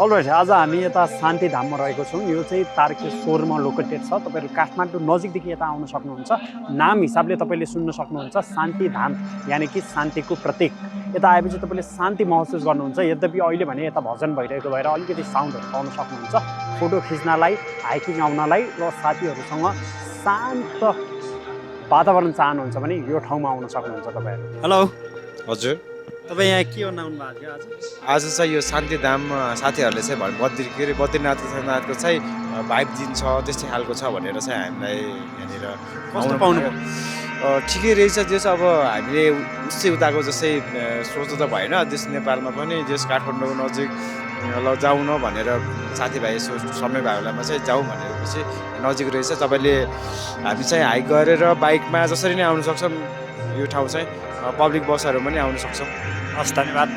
All right, आज हामी यता शान्तिधाममा रहेको छौँ। यो चाहिँ तारकेश्वरमा लोकेटेड छ। तपाईँहरू काठमाडौँ नजिकदेखि यता आउन सक्नुहुन्छ। नाम हिसाबले तपाईँले सुन्न सक्नुहुन्छ शान्तिधाम, यानि कि शान्तिको प्रतीक। यता आएपछि तपाईँले शान्ति महसुस गर्नुहुन्छ। यद्यपि अहिले भने यता भजन भइरहेको भएर अलिकति साउन्डहरू पाउन सक्नुहुन्छ। फोटो खिच्नलाई, हाइकिङ आउनलाई र साथीहरूसँग शान्त वातावरण चाहनुहुन्छ भने यो ठाउँमा आउन सक्नुहुन्छ तपाईँहरू। हेलो हजुर, तपाईँ यहाँ के गर्न आउनु भएको थियो आज? आज चाहिँ यो शान्तिधाम साथीहरूले चाहिँ बद्रीनाथको चाहिँ भाइब दिन्छ, त्यस्तै खालको छ भनेर चाहिँ हामीलाई यहाँनिर कस्तो पाउनु भयो? ठिकै रहेछ। त्यो चाहिँ अब हामीले उसै उताको जस्तै सोच्नु त भएन। त्यस नेपालमा पनि जस काठमाडौँ नजिक ल जाउँ न भनेर साथीभाइ समय भएको बेलामा चाहिँ जाउँ भनेपछि नजिक रहेछ। तपाईँले हामी चाहिँ हाइक गरेर बाइकमा जसरी नै आउन सक्छौँ। यो ठाउँ चाहिँ पब्लिक बसहरू पनि आउन सक्छौँ। हस्, धन्यवाद।